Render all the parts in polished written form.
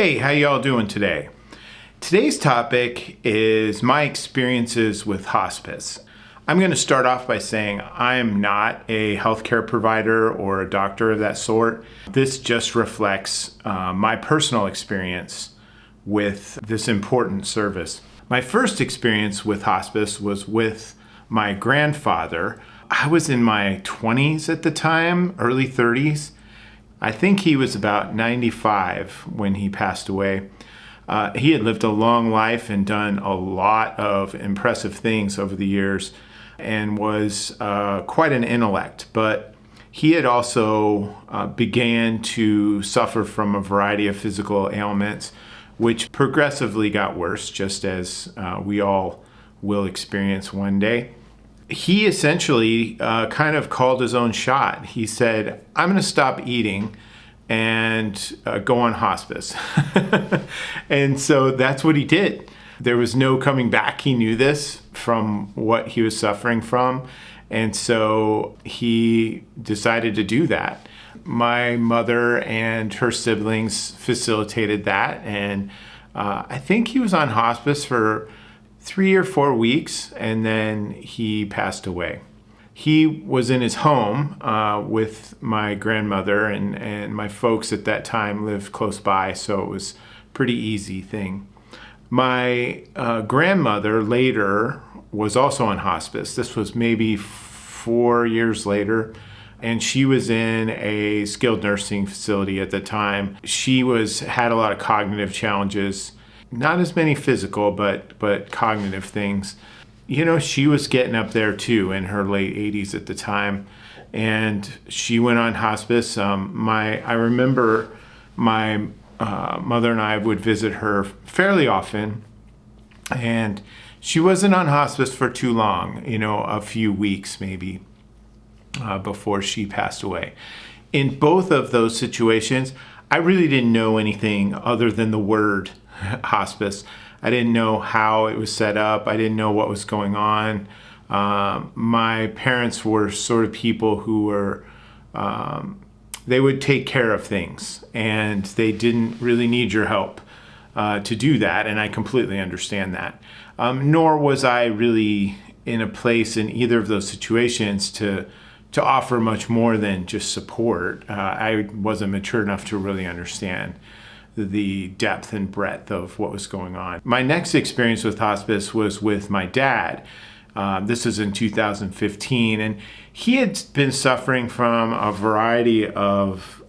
Hey, how y'all doing today? Today's topic is my experiences with hospice. I'm going to start off by saying I am not a healthcare provider or a doctor of that sort. This just reflects my personal experience with this important service. My first experience with hospice was with my grandfather. I was in my 20s at the time, early 30s. I think he was about 95 when he passed away. He had lived a long life and done a lot of impressive things over the years and was quite an intellect. But he had also began to suffer from a variety of physical ailments, which progressively got worse, just as we all will experience one day. He essentially kind of called his own shot. He said, I'm going to stop eating and go on hospice. And so that's what he did. There was no coming back. He knew this from what he was suffering from. And so he decided to do that. My mother and her siblings facilitated that. And I think he was on hospice for 3 or 4 weeks, and then he passed away. He was in his home with my grandmother, and my folks at that time lived close by, so it was a pretty easy thing. My grandmother later was also on hospice. This was maybe 4 years later, and she was in a skilled nursing facility at the time. She had a lot of cognitive challenges. Not as many physical, but cognitive things. You know, she was getting up there too in her late 80s at the time, and she went on hospice. I remember my mother and I would visit her fairly often, and she wasn't on hospice for too long, a few weeks maybe before she passed away. In both of those situations, I really didn't know anything other than the word hospice. I didn't know how it was set up. I didn't know what was going on. My parents were sort of people who were, they would take care of things, and they didn't really need your help to do that, and I completely understand that. Nor was I really in a place in either of those situations to offer much more than just support. I wasn't mature enough to really understand the depth and breadth of what was going on. My next experience with hospice was with my dad. This was in 2015, and he had been suffering from a variety of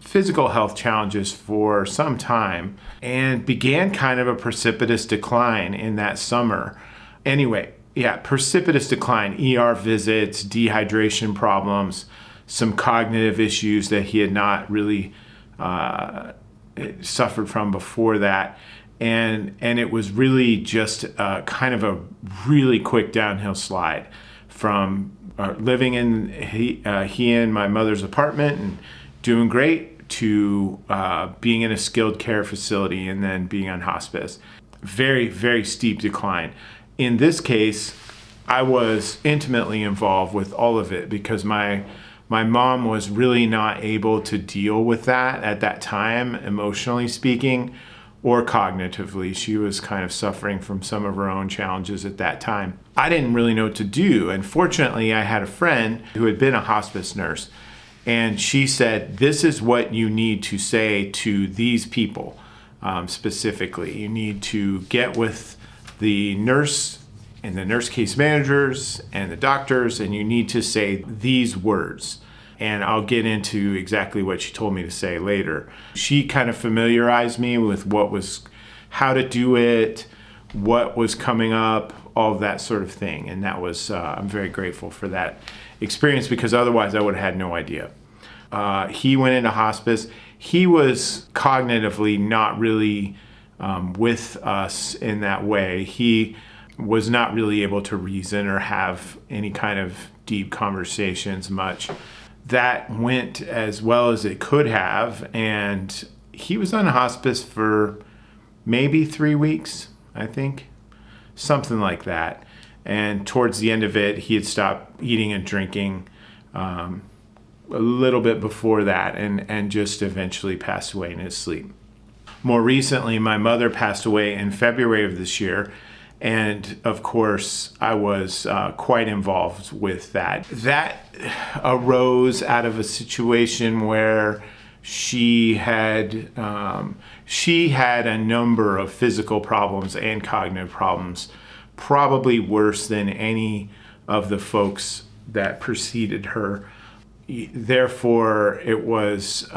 physical health challenges for some time and began kind of a precipitous decline in that summer. Anyway, precipitous decline, ER visits, dehydration problems, some cognitive issues that he had not really suffered from before that, and it was really just kind of a really quick downhill slide from living in he and my mother's apartment and doing great to being in a skilled care facility and then being on hospice. Very, very steep decline. In this case, I was intimately involved with all of it because my mom was really not able to deal with that at that time, emotionally speaking, or cognitively. She was kind of suffering from some of her own challenges at that time. I didn't really know what to do, and fortunately, I had a friend who had been a hospice nurse, and she said, this is what you need to say to these people specifically. You need to get with the nurse and the nurse case managers and the doctors, and you need to say these words. And I'll get into exactly what she told me to say later. She kind of familiarized me with how to do it, what was coming up, all of that sort of thing. And that was, I'm very grateful for that experience because otherwise I would have had no idea. He went into hospice. He was cognitively not really with us in that way. He was not really able to reason or have any kind of deep conversations much. That went as well as it could have, and he was on hospice for maybe 3 weeks, I think, something like that. And towards the end of it, he had stopped eating and drinking a little bit before that, and just eventually passed away in his sleep. More recently, my mother passed away in February of this year. And of course, I was quite involved with that. That arose out of a situation where she had a number of physical problems and cognitive problems, probably worse than any of the folks that preceded her. Therefore, it was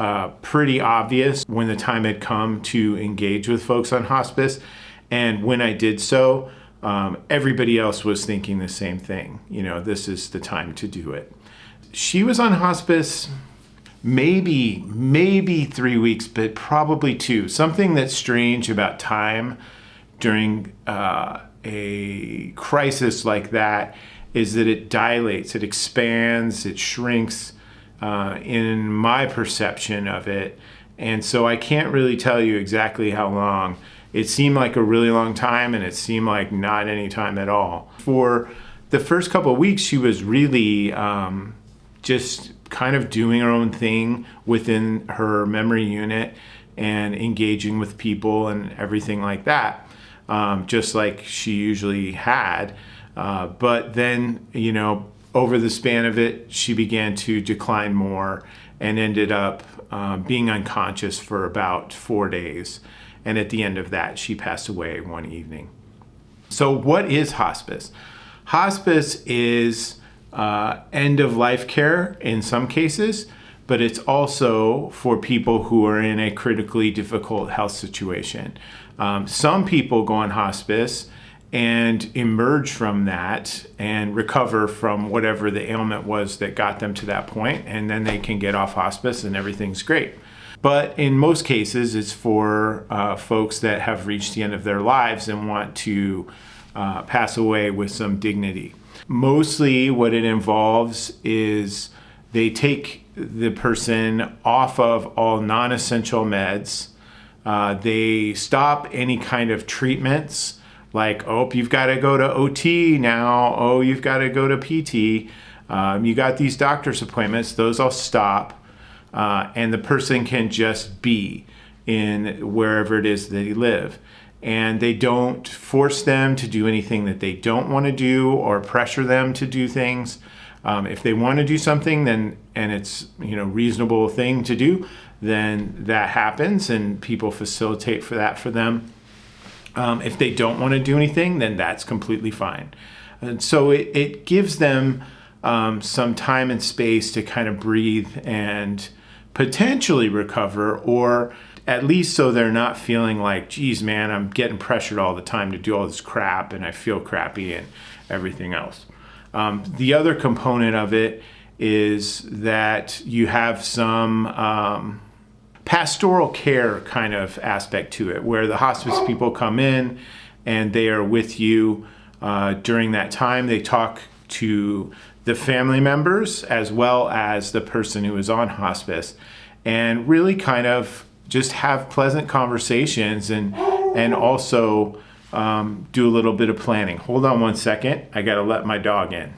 pretty obvious when the time had come to engage with folks on hospice. And when I did so, everybody else was thinking the same thing. This is the time to do it. She was on hospice maybe 3 weeks, but probably 2. Something that's strange about time during a crisis like that is that it dilates, it expands, it shrinks in my perception of it. And so I can't really tell you exactly how long. It seemed like a really long time, and it seemed like not any time at all. For the first couple of weeks, she was really just kind of doing her own thing within her memory unit and engaging with people and everything like that, just like she usually had. But then, over the span of it, she began to decline more and ended up being unconscious for about 4 days. And at the end of that, she passed away one evening. So what is hospice? Hospice is end-of-life care in some cases, but it's also for people who are in a critically difficult health situation. Some people go on hospice and emerge from that and recover from whatever the ailment was that got them to that point, and then they can get off hospice and everything's great. But in most cases, it's for folks that have reached the end of their lives and want to pass away with some dignity. Mostly what it involves is they take the person off of all non-essential meds. They stop any kind of treatments like, oh, you've got to go to OT now. Oh, you've got to go to PT. You got these doctor's appointments. Those all stop. And the person can just be in wherever it is they live. And they don't force them to do anything that they don't want to do or pressure them to do things. If they want to do something, then and it's reasonable thing to do, then that happens and people facilitate for that for them. If they don't want to do anything, then that's completely fine. And so it gives them some time and space to kind of breathe and potentially recover, or at least so they're not feeling like, geez, man, I'm getting pressured all the time to do all this crap and I feel crappy and everything else. The other component of it is that you have some pastoral care kind of aspect to it, where the hospice people come in and they are with you during that time. They talk to the family members as well as the person who is on hospice, and really kind of just have pleasant conversations and also do a little bit of planning. Hold on one second. I got to let my dog in.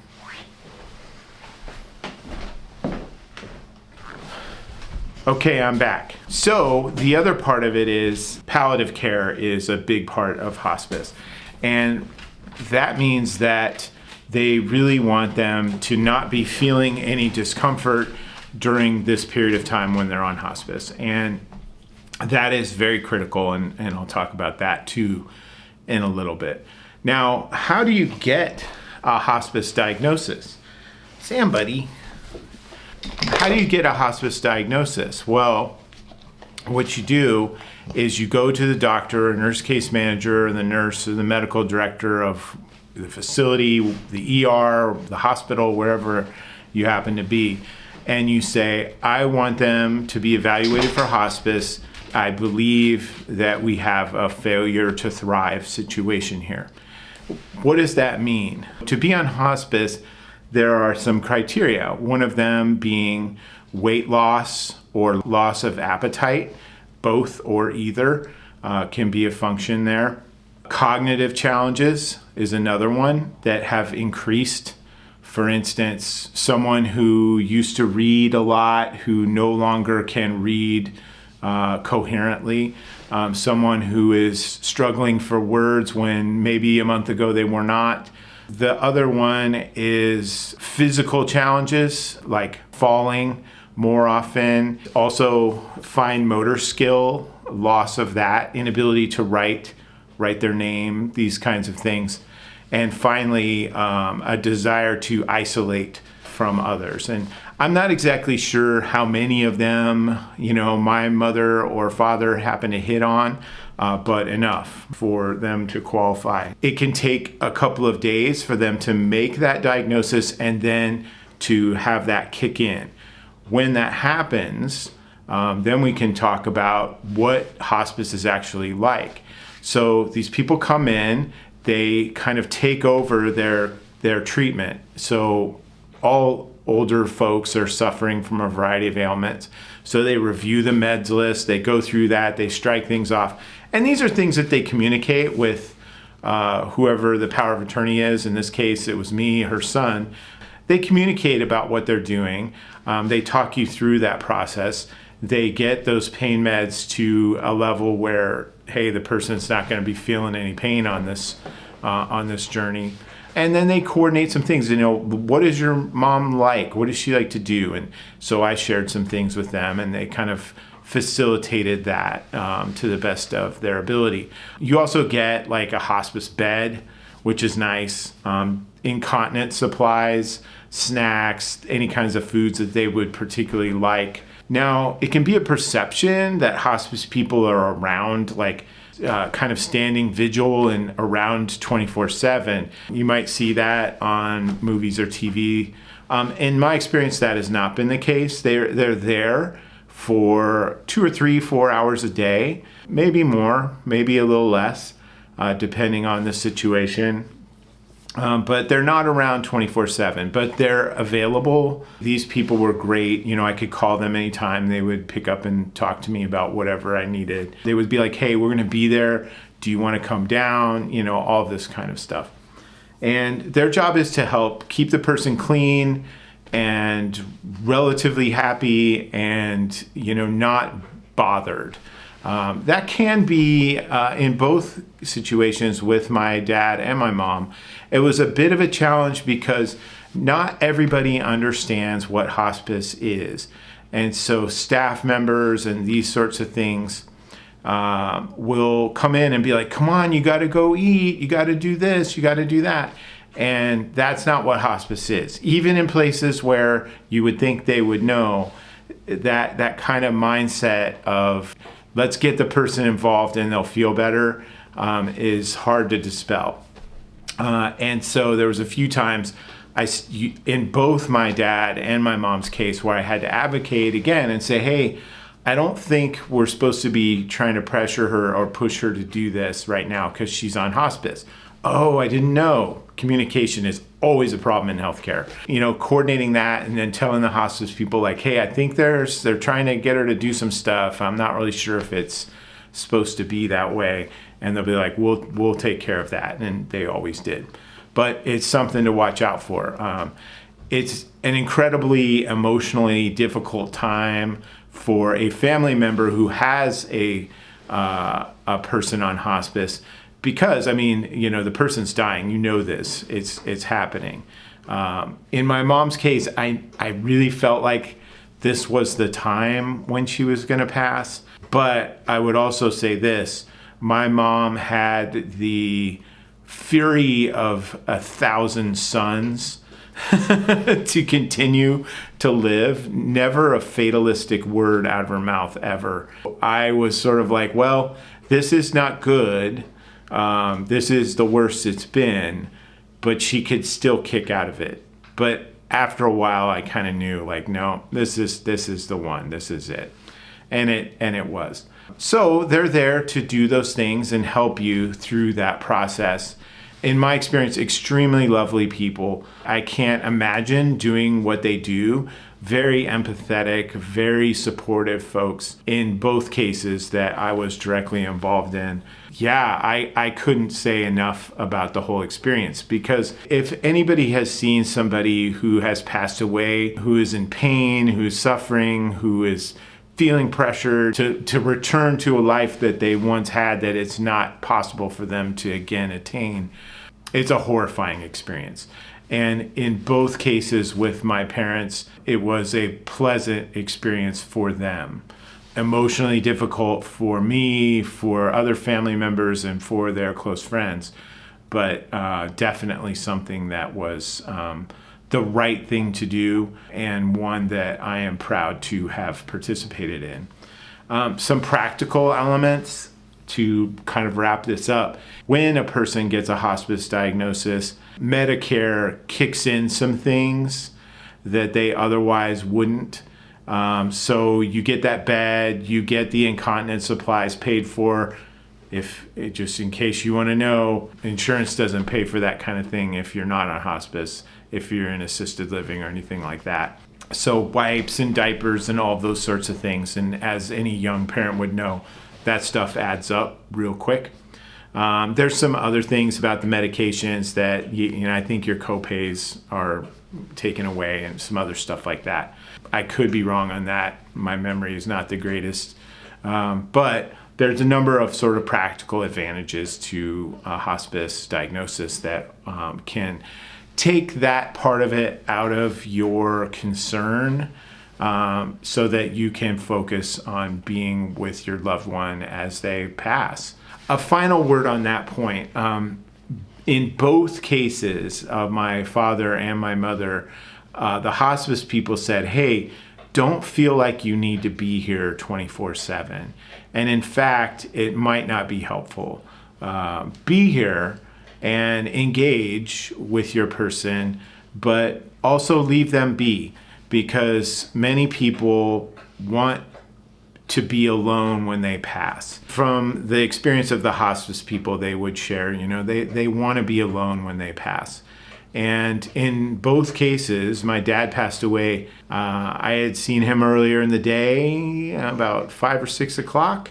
Okay, I'm back. So the other part of it is palliative care is a big part of hospice. And that means that they really want them to not be feeling any discomfort during this period of time when they're on hospice. And that is very critical, and I'll talk about that too in a little bit. Now, how do you get a hospice diagnosis? Sam, buddy, how do you get a hospice diagnosis? Well, what you do is you go to the doctor, or nurse case manager, or the nurse, or the medical director of the facility, the ER, the hospital, wherever you happen to be, and you say, I want them to be evaluated for hospice. I believe that we have a failure to thrive situation here. What does that mean? To be on hospice, there are some criteria, one of them being weight loss or loss of appetite. Both or either can be a function there. Cognitive challenges is another one that have increased. For instance, someone who used to read a lot, who no longer can read coherently, someone who is struggling for words when maybe a month ago they were not. The other one is physical challenges like falling more often. Also fine motor skill, loss of that, inability to write their name, these kinds of things. And finally, a desire to isolate from others. And I'm not exactly sure how many of them, my mother or father happen to hit on, but enough for them to qualify. It can take a couple of days for them to make that diagnosis and then to have that kick in. When that happens, then we can talk about what hospice is actually like. So these people come in, they kind of take over their treatment. So all older folks are suffering from a variety of ailments. So they review the meds list, they go through that, they strike things off. And these are things that they communicate with whoever the power of attorney is. In this case, it was me, her son. They communicate about what they're doing. They talk you through that process. They get those pain meds to a level where, hey, the person's not going to be feeling any pain on this journey. And then they coordinate some things. What is your mom like? What does she like to do? And so I shared some things with them, and they kind of facilitated that to the best of their ability. You also get like a hospice bed, which is nice. Incontinence supplies, snacks, any kinds of foods that they would particularly like. Now, it can be a perception that hospice people are around, like kind of standing vigil and around 24/7. You might see that on movies or TV. In my experience, that has not been the case. They're there for 2 or 3, 4 hours a day, maybe more, maybe a little less, depending on the situation. But they're not around 24/7, but they're available. These people were great. I could call them anytime. They would pick up and talk to me about whatever I needed. They would be like, hey, we're going to be there. Do you want to come down? All this kind of stuff. And their job is to help keep the person clean and relatively happy and, not bothered. That can be in both situations with my dad and my mom. It was a bit of a challenge because not everybody understands what hospice is. And so staff members and these sorts of things will come in and be like, come on, you got to go eat. You got to do this. You got to do that. And that's not what hospice is. Even in places where you would think they would know, that kind of mindset of let's get the person involved and they'll feel better is hard to dispel. And so there was a few times in both my dad and my mom's case where I had to advocate again and say, hey, I don't think we're supposed to be trying to pressure her or push her to do this right now because she's on hospice. Oh, I didn't know. Communication is always a problem in healthcare. Coordinating that and then telling the hospice people like, hey, I think they're trying to get her to do some stuff. I'm not really sure if it's supposed to be that way. And they'll be like, we'll take care of that. And they always did. But it's something to watch out for. It's an incredibly emotionally difficult time for a family member who has a person on hospice. Because, the person's dying, this, it's happening. In my mom's case, I really felt like this was the time when she was going to pass. But I would also say this, my mom had the fury of 1,000 suns to continue to live. Never a fatalistic word out of her mouth ever. I was sort of like, well, this is not good. This is the worst it's been, but she could still kick out of it. But after a while, I kind of knew, like, no, this is the one. This is it, and it was. So they're there to do those things and help you through that process. In my experience, extremely lovely people. I can't imagine doing what they do. Very empathetic, very supportive folks in both cases that I was directly involved in. Yeah, I couldn't say enough about the whole experience, because if anybody has seen somebody who has passed away, who is in pain, who is suffering, who is feeling pressure to return to a life that they once had that it's not possible for them to again attain. It's a horrifying experience. And in both cases with my parents, it was a pleasant experience for them. Emotionally difficult for me, for other family members, and for their close friends. But definitely something that was the right thing to do, and one that I am proud to have participated in. Some practical elements to kind of wrap this up. When a person gets a hospice diagnosis, Medicare kicks in some things that they otherwise wouldn't. So you get that bed, you get the incontinence supplies paid for. Just in case you want to know, insurance doesn't pay for that kind of thing if you're not on hospice, if you're in assisted living or anything like that. So wipes and diapers and all of those sorts of things. And as any young parent would know, that stuff adds up real quick. There's some other things about the medications that I think your copays are taken away and some other stuff like that. I could be wrong on that. My memory is not the greatest. But there's a number of sort of practical advantages to a hospice diagnosis that can take that part of it out of your concern, so that you can focus on being with your loved one as they pass. A final word on that point. In both cases of my father and my mother, the hospice people said, hey, don't feel like you need to be here 24/7. And in fact, it might not be helpful. Be here and engage with your person, but also leave them be, because many people want to be alone when they pass. From the experience of the hospice people, they would share, they want to be alone when they pass. And in both cases, my dad passed away. I had seen him earlier in the day, about 5 or 6 o'clock,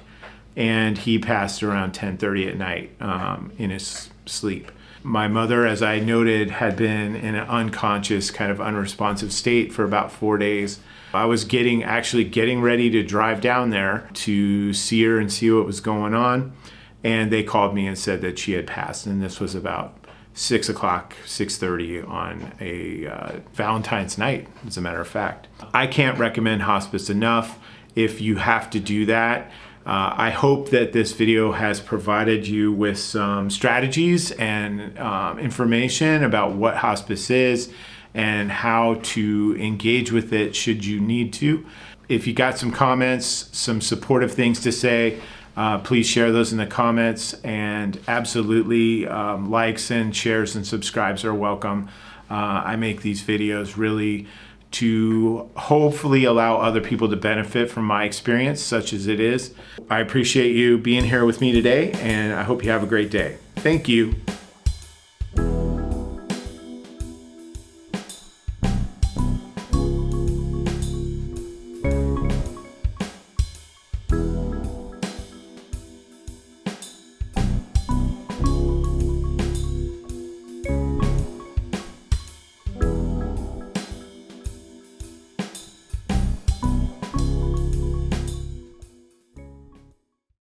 and he passed around 10:30 at night in his sleep. My mother, as I noted, had been in an unconscious, kind of unresponsive state for about 4 days. I was getting ready to drive down there to see her and see what was going on, and they called me and said that she had passed, and this was about 6 o'clock, 6:30 on a Valentine's night, as a matter of fact. I can't recommend hospice enough. If you have to do that, I hope that this video has provided you with some strategies and information about what hospice is and how to engage with it should you need to. If you got some comments, some supportive things to say, please share those in the comments, and absolutely likes and shares and subscribes are welcome. I make these videos really to hopefully allow other people to benefit from my experience, such as it is. I appreciate you being here with me today, and I hope you have a great day. Thank you.